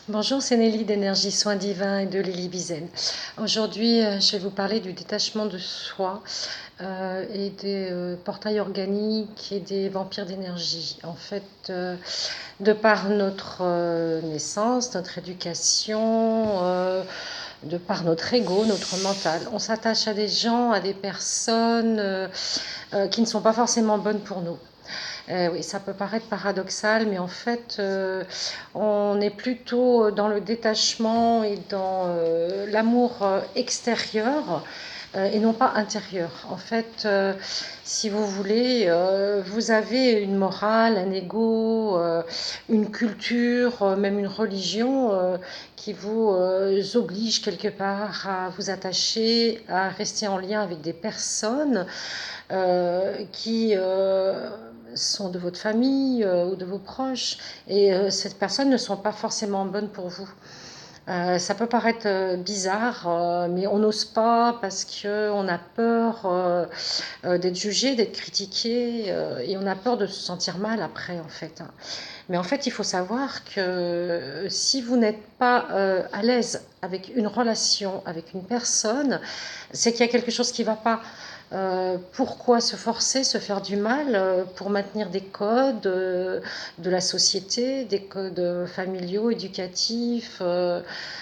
Bonjour, c'est Nelly d'Énergie Soins Divins et de Lily Bizen. Aujourd'hui, je vais vous parler du détachement de soi et des portails organiques et des vampires d'énergie. En fait, de par notre naissance, notre éducation, de par notre ego, notre mental, on s'attache à des gens, à des personnes qui ne sont pas forcément bonnes pour nous. Oui, ça peut paraître paradoxal, mais en fait, on est plutôt dans le détachement et dans l'amour extérieur et non pas intérieur. En fait, si vous voulez, vous avez une morale, un ego, une culture, même une religion qui vous oblige quelque part à vous attacher, à rester en lien avec des personnes qui sont de votre famille ou de vos proches, et ces personnes ne sont pas forcément bonnes pour vous. Ça peut paraître bizarre, mais on n'ose pas parce qu'on a peur d'être jugé, d'être critiqué, et on a peur de se sentir mal après, en fait. Mais en fait, il faut savoir que si vous n'êtes pas à l'aise avec une relation, avec une personne, c'est qu'il y a quelque chose qui ne va pas. Pourquoi se forcer, se faire du mal pour maintenir des codes de la société, des codes familiaux, éducatifs,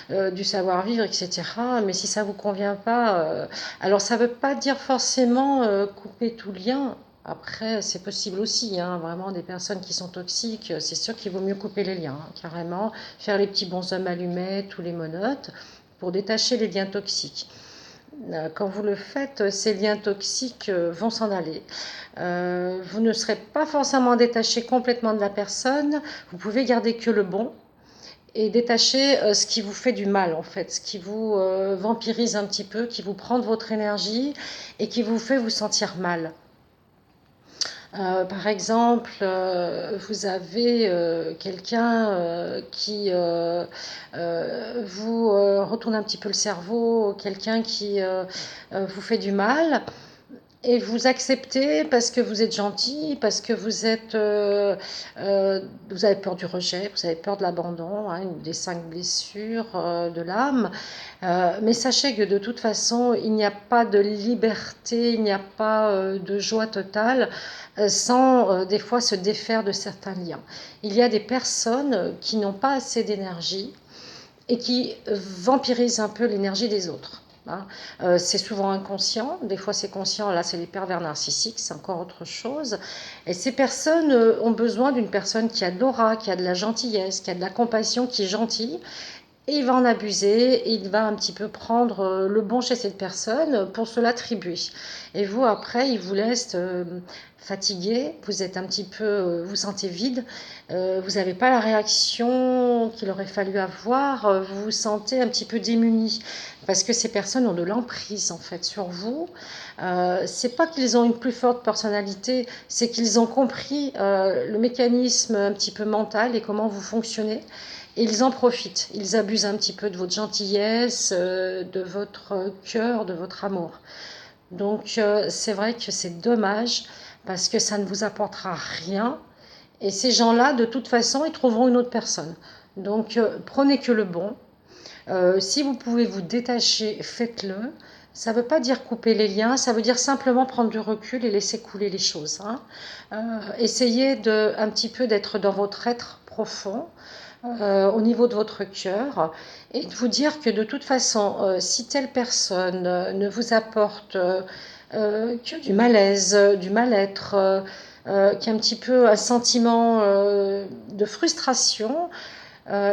du savoir-vivre, etc. Mais si ça ne vous convient pas, alors ça ne veut pas dire forcément couper tout lien. Après, c'est possible aussi, hein, vraiment des personnes qui sont toxiques, c'est sûr qu'il vaut mieux couper les liens, hein, carrément, faire les petits bonshommes allumettes ou les monotes pour détacher les liens toxiques. Quand vous le faites, ces liens toxiques vont s'en aller. Vous ne serez pas forcément détaché complètement de la personne, vous pouvez garder que le bon et détacher ce qui vous fait du mal en fait, ce qui vous vampirise un petit peu, qui vous prend de votre énergie et qui vous fait vous sentir mal. Par exemple, vous avez quelqu'un qui vous retourne un petit peu le cerveau, quelqu'un qui vous fait du mal, et vous acceptez parce que vous êtes gentil, parce que vous avez peur du rejet, vous avez peur de l'abandon, hein, une des 5 blessures de l'âme. Mais sachez que de toute façon, il n'y a pas de liberté, il n'y a pas de joie totale sans des fois se défaire de certains liens. Il y a des personnes qui n'ont pas assez d'énergie et qui vampirisent un peu l'énergie des autres. Hein. C'est souvent inconscient, des fois c'est conscient, là c'est les pervers narcissiques, c'est encore autre chose. Et ces personnes ont besoin d'une personne qui a de l'aura, qui a de la gentillesse, qui a de la compassion, qui est gentille. Et il va en abuser, et il va un petit peu prendre le bon chez cette personne pour se l'attribuer. Et vous, après, il vous laisse fatigué, vous êtes un petit peu, vous sentez vide, vous n'avez pas la réaction qu'il aurait fallu avoir, vous vous sentez un petit peu démuni. Parce que ces personnes ont de l'emprise en fait sur vous. C'est pas qu'ils ont une plus forte personnalité, c'est qu'ils ont compris le mécanisme un petit peu mental et comment vous fonctionnez. Et ils en profitent, ils abusent un petit peu de votre gentillesse, de votre cœur, de votre amour. Donc c'est vrai que c'est dommage parce que ça ne vous apportera rien. Et ces gens-là, de toute façon, ils trouveront une autre personne. Donc prenez que le bon. Si vous pouvez vous détacher, faites-le. Ça ne veut pas dire couper les liens, ça veut dire simplement prendre du recul et laisser couler les choses. Hein. Essayez un petit peu d'être dans votre être profond, au niveau de votre cœur, et de vous dire que de toute façon, si telle personne ne vous apporte que du malaise, du mal-être, qui est un petit peu un sentiment de frustration,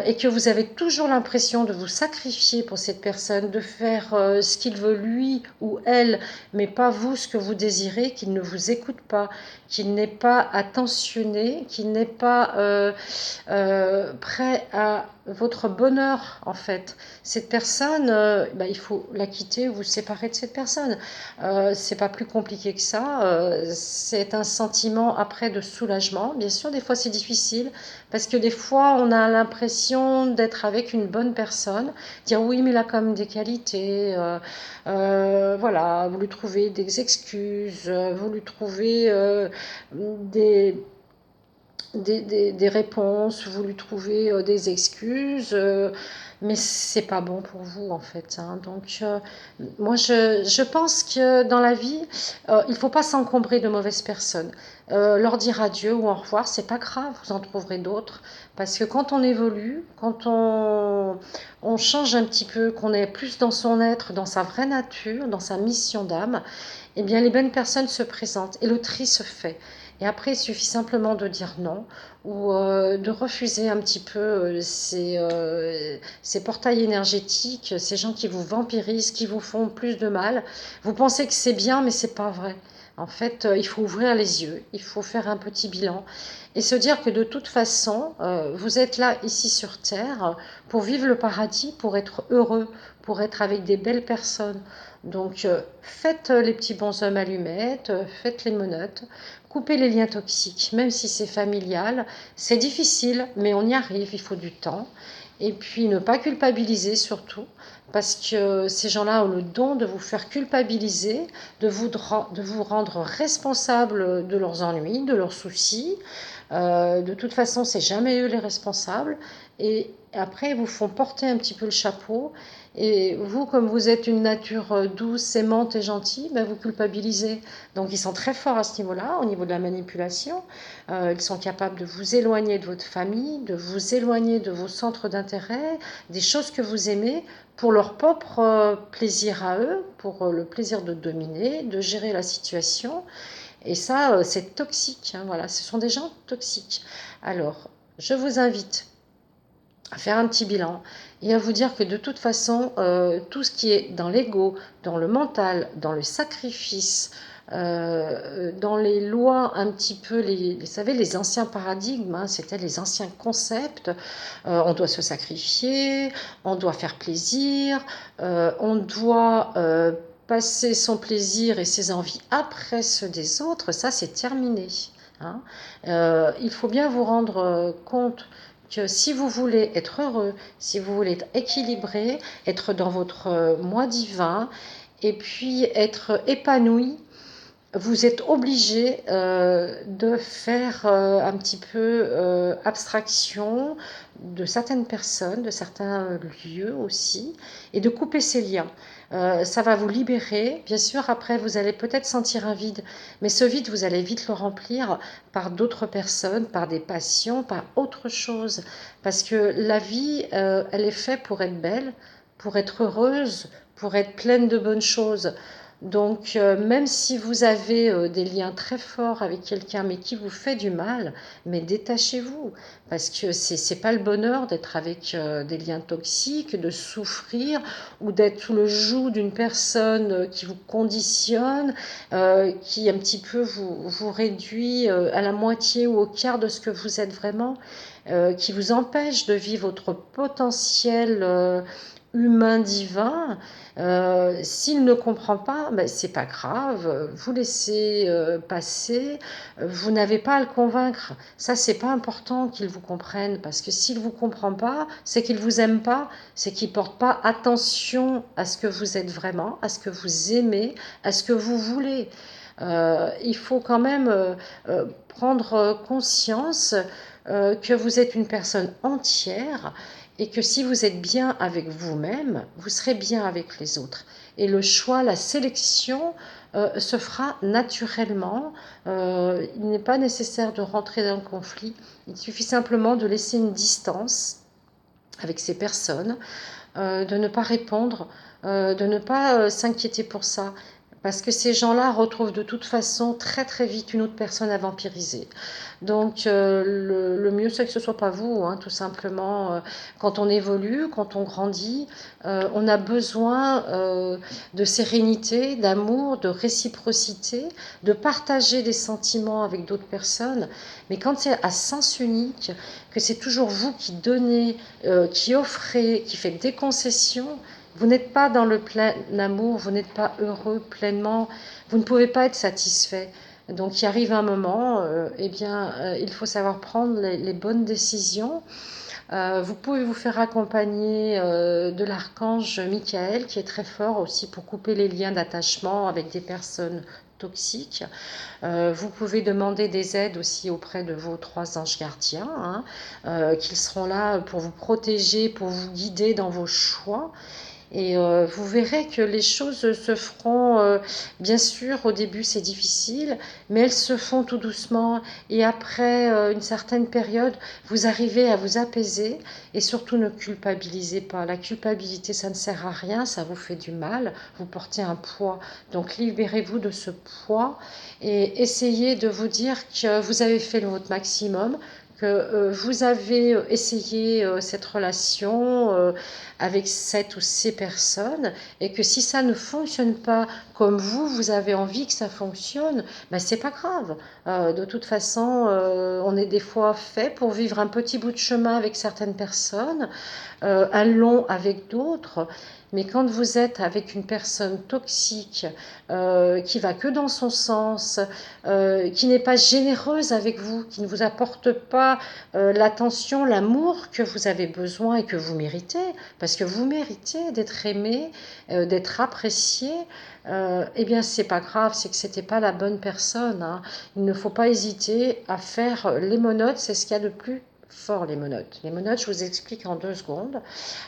et que vous avez toujours l'impression de vous sacrifier pour cette personne, de faire ce qu'il veut lui ou elle, mais pas vous ce que vous désirez, qu'il ne vous écoute pas, qu'il n'est pas attentionné, qu'il n'est pas prêt à votre bonheur en fait. Cette personne, il faut la quitter ou vous séparer de cette personne. C'est pas plus compliqué que ça. C'est un sentiment après de soulagement. Bien sûr, des fois c'est difficile parce que des fois on a l'impression d'être avec une bonne personne, dire oui mais il a quand même des qualités. Voilà, vous lui trouvez des excuses, vous lui trouvez des des réponses, vous lui trouvez des excuses, mais c'est pas bon pour vous en fait, hein. Donc moi je pense que dans la vie, il faut pas s'encombrer de mauvaises personnes. Leur dire adieu ou au revoir, c'est pas grave, vous en trouverez d'autres. Parce que quand on évolue, quand on change un petit peu, qu'on est plus dans son être, dans sa vraie nature, dans sa mission d'âme, eh bien les bonnes personnes se présentent et le tri se fait. Et après, il suffit simplement de dire non ou de refuser un petit peu ces portails énergétiques, ces gens qui vous vampirisent, qui vous font plus de mal. Vous pensez que c'est bien, mais c'est pas vrai. En fait, il faut ouvrir les yeux, il faut faire un petit bilan et se dire que de toute façon, vous êtes là ici sur Terre pour vivre le paradis, pour être heureux, pour être avec des belles personnes. Donc, faites les petits bonshommes allumettes, faites les menottes, coupez les liens toxiques, même si c'est familial. C'est difficile, mais on y arrive, il faut du temps. Et puis, ne pas culpabiliser surtout, parce que ces gens-là ont le don de vous faire culpabiliser, de vous rendre responsable de leurs ennuis, de leurs soucis. De toute façon, c'est jamais eux les responsables. Et après, ils vous font porter un petit peu le chapeau. Et vous, comme vous êtes une nature douce, aimante et gentille, ben vous culpabilisez. Donc ils sont très forts à ce niveau-là, au niveau de la manipulation. Ils sont capables de vous éloigner de votre famille, de vous éloigner de vos centres d'intérêt, des choses que vous aimez, pour leur propre plaisir à eux, pour le plaisir de dominer, de gérer la situation. Et ça, c'est toxique, hein, voilà, ce sont des gens toxiques. Alors, je vous invite à faire un petit bilan et à vous dire que de toute façon, tout ce qui est dans l'ego, dans le mental, dans le sacrifice, dans les lois un petit peu, vous savez, les anciens paradigmes, hein, c'était les anciens concepts, on doit se sacrifier, on doit faire plaisir, on doit passer son plaisir et ses envies après ceux des autres, ça c'est terminé, hein. Il faut bien vous rendre compte que si vous voulez être heureux, si vous voulez être équilibré, être dans votre moi divin, et puis être épanoui, vous êtes obligé de faire un petit peu abstraction de certaines personnes, de certains lieux aussi, et de couper ces liens. Ça va vous libérer. Bien sûr, après, vous allez peut-être sentir un vide, mais ce vide, vous allez vite le remplir par d'autres personnes, par des passions, par autre chose. Parce que la vie, elle est faite pour être belle, pour être heureuse, pour être pleine de bonnes choses. Donc, même si vous avez des liens très forts avec quelqu'un, mais qui vous fait du mal, mais détachez-vous, parce que c'est pas le bonheur d'être avec des liens toxiques, de souffrir, ou d'être sous le joug d'une personne qui vous conditionne, qui un petit peu vous réduit à la moitié ou au quart de ce que vous êtes vraiment, qui vous empêche de vivre votre potentiel humain divin. S'il ne comprend pas, ben, c'est pas grave, vous laissez passer, vous n'avez pas à le convaincre. Ça, c'est pas important qu'il vous comprenne, parce que s'il vous comprend pas, c'est qu'il vous aime pas, c'est qu'il porte pas attention à ce que vous êtes vraiment, à ce que vous aimez, à ce que vous voulez. Il faut quand même prendre conscience que vous êtes une personne entière et que si vous êtes bien avec vous-même, vous serez bien avec les autres. Et le choix, la sélection se fera naturellement. Il n'est pas nécessaire de rentrer dans le conflit. Il suffit simplement de laisser une distance avec ces personnes, de ne pas répondre, de ne pas s'inquiéter pour ça. Parce que ces gens-là retrouvent de toute façon très très vite une autre personne à vampiriser. Donc le mieux c'est que ce ne soit pas vous, hein, tout simplement. Quand on évolue, quand on grandit, on a besoin de sérénité, d'amour, de réciprocité, de partager des sentiments avec d'autres personnes. Mais quand c'est à sens unique, que c'est toujours vous qui donnez, qui offrez, qui faites des concessions, vous n'êtes pas dans le plein amour, vous n'êtes pas heureux pleinement, vous ne pouvez pas être satisfait. Donc il arrive un moment, il faut savoir prendre les bonnes décisions. Vous pouvez vous faire accompagner de l'archange Michael, qui est très fort aussi pour couper les liens d'attachement avec des personnes toxiques. Vous pouvez demander des aides aussi auprès de vos 3 anges gardiens, hein, qu'ils seront là pour vous protéger, pour vous guider dans vos choix. Et vous verrez que les choses se feront, bien sûr, au début c'est difficile, mais elles se font tout doucement. Et après une certaine période, vous arrivez à vous apaiser et surtout ne culpabilisez pas. La culpabilité, ça ne sert à rien, ça vous fait du mal, vous portez un poids. Donc libérez-vous de ce poids et essayez de vous dire que vous avez fait votre maximum, que vous avez essayé cette relation avec cette ou ces personnes, et que si ça ne fonctionne pas comme vous avez envie que ça fonctionne, ben c'est pas grave. De toute façon, on est des fois fait pour vivre un petit bout de chemin avec certaines personnes, un long avec d'autres. Mais quand vous êtes avec une personne toxique, qui va que dans son sens, qui n'est pas généreuse avec vous, qui ne vous apporte pas l'attention, l'amour que vous avez besoin et que vous méritez, parce que vous méritez d'être aimé, d'être apprécié, eh bien c'est pas grave, c'est que c'était pas la bonne personne, hein. Il ne faut pas hésiter à faire les monotes, c'est ce qu'il y a de plus fort, les monotes. Les monotes, je vous explique en 2 secondes,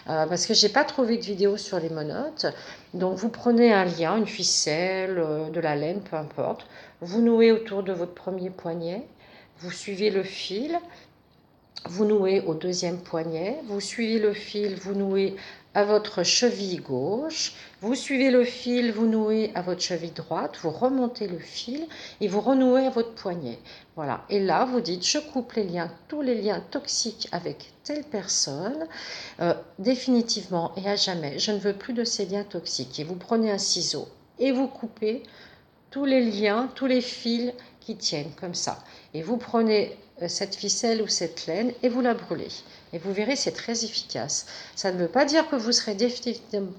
parce que j'ai pas trouvé de vidéo sur les monotes. Donc vous prenez un lien, une ficelle, de la laine, peu importe, vous nouez autour de votre premier poignet, vous suivez le fil, vous nouez au 2e poignet, vous suivez le fil, vous nouez à votre cheville gauche, vous suivez le fil, vous nouez à votre cheville droite, vous remontez le fil et vous renouez à votre poignet. Voilà. Et là, vous dites, je coupe les liens, tous les liens toxiques avec telle personne, définitivement et à jamais. Je ne veux plus de ces liens toxiques. Et vous prenez un ciseau et vous coupez tous les liens, tous les fils qui tiennent comme ça. Et vous prenez cette ficelle ou cette laine et vous la brûlez. Et vous verrez, c'est très efficace. Ça ne veut pas dire que vous serez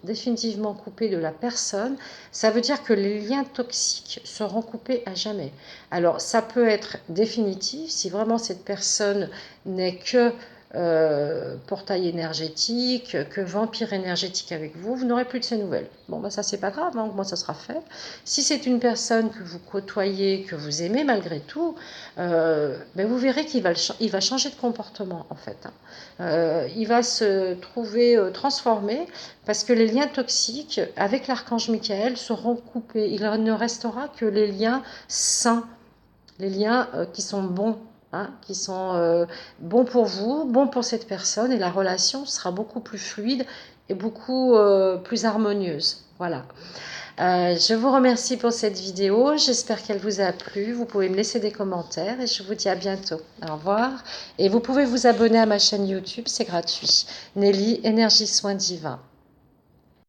définitivement coupé de la personne, ça veut dire que les liens toxiques seront coupés à jamais. Alors, ça peut être définitif si vraiment cette personne n'est que portail énergétique, que vampire énergétique avec vous, vous n'aurez plus de ces nouvelles. Bon, ben ça c'est pas grave, hein, moi ça sera fait. Si c'est une personne que vous côtoyez, que vous aimez malgré tout, ben vous verrez qu'il va changer de comportement en fait, hein. Il va se trouver transformé parce que les liens toxiques avec l'archange Michael seront coupés. Il ne restera que les liens sains, les liens qui sont bons, hein, qui sont bons pour vous, bons pour cette personne, et la relation sera beaucoup plus fluide et beaucoup plus harmonieuse. Voilà. Je vous remercie pour cette vidéo, j'espère qu'elle vous a plu. Vous pouvez me laisser des commentaires et je vous dis à bientôt. Au revoir. Et vous pouvez vous abonner à ma chaîne YouTube, c'est gratuit. Nelly, Énergie Soins Divins.